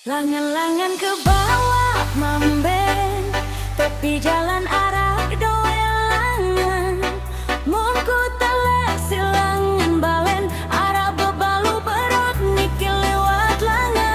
Langan-langan ke bawah mamben, tepi jalan arah doelangan. Mun ku telek silangan balen, arah bebalu berot niki lewat langan.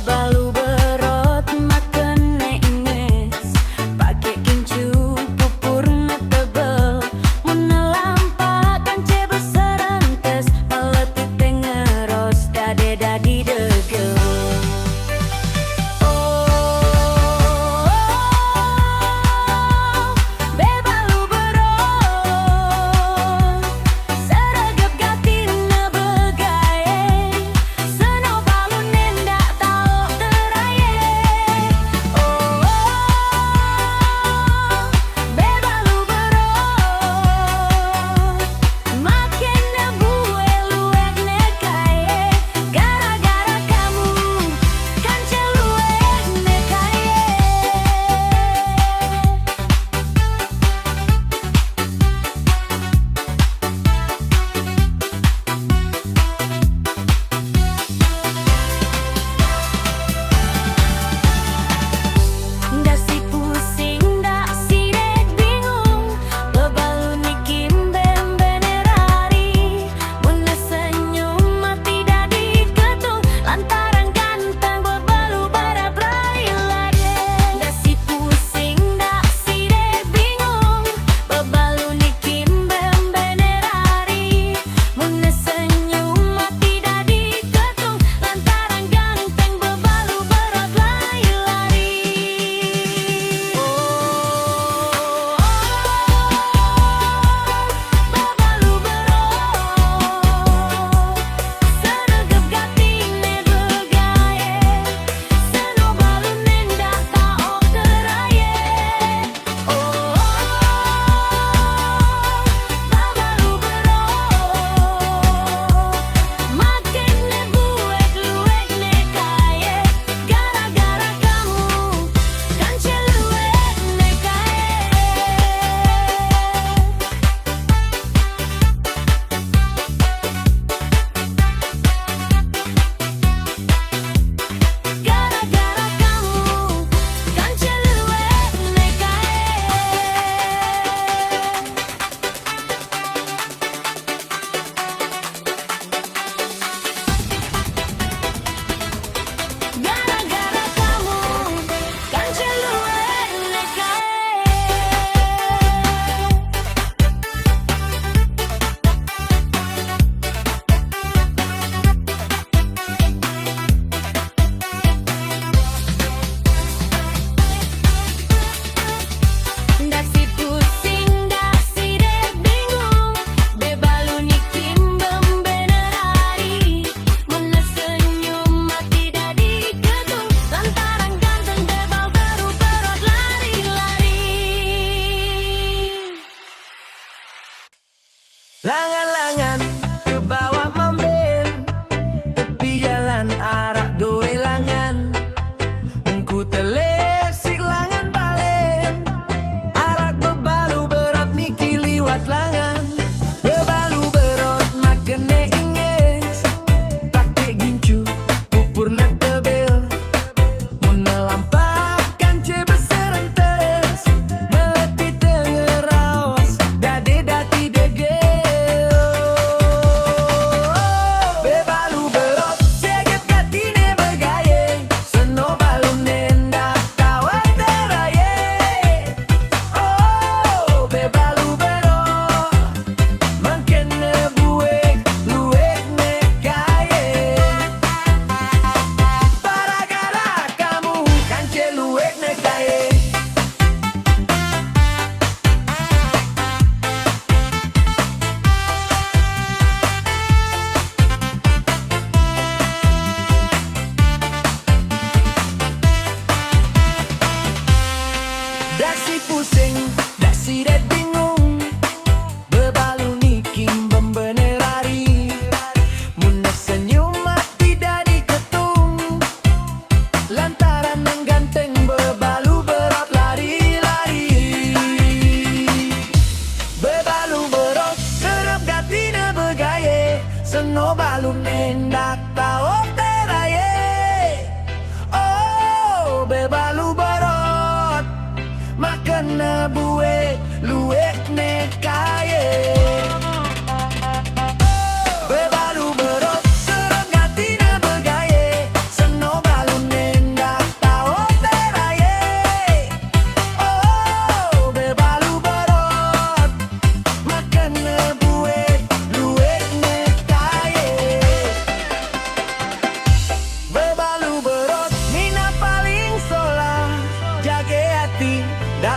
Bebalu berot makan inges,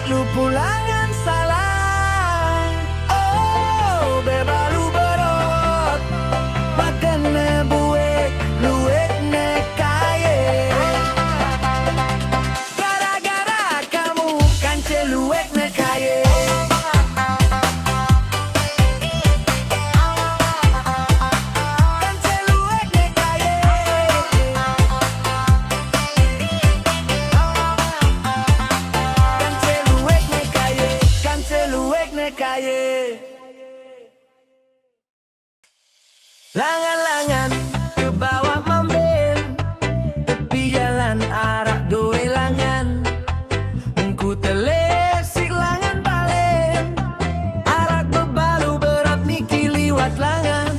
lu pulangan salah. Oh, bebalu berot makan buek luek ne kaye. Gara-gara kamu kan celuek ne kaye. Langan-langan ke bawah mamben, tepi jalan arah doe langan. Ku telesik langan balen, arah bebalu berat niki liwat langan.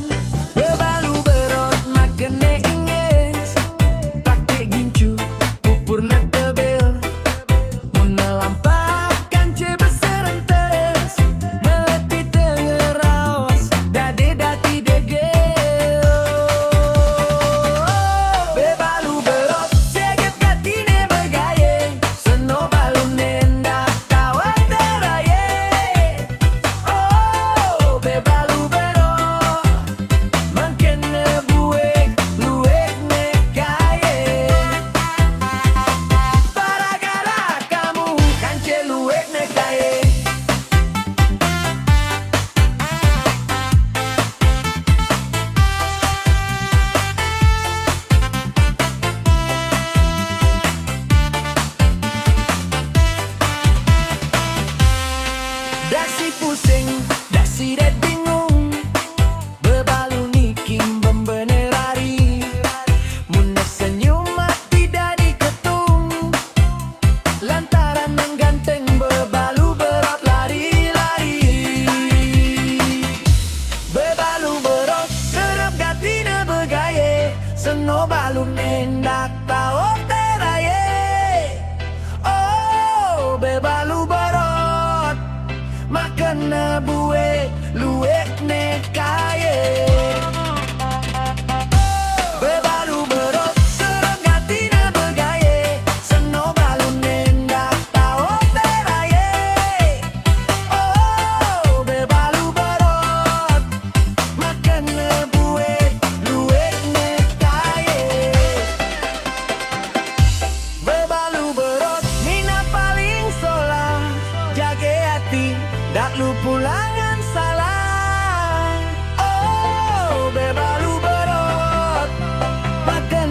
Bebalu berot makan inges, pakai gincu pupur na tebel. Menelampahkan cebeserentes, melepi tengerawas dade dati dege. Dasi pusing, dasi det bingung, bebalu nikim membenerari. Muna senyum mati dari ketung, lantaran mengganteng bebalu berat lari-lari. Bebalu berot serap gatina begaye, seno balu nendak tau teraye. Oh, bebalu berot makan buek luek ne kaye. Bebalu berot serap gatina begaye, seno balu nendak tau teraye. Oh, bebalu berot makan buek luek ne kaye. Bebalu berot mina paling solah, jage hati dak lu pulangan salah. Oh, bebalu berot makan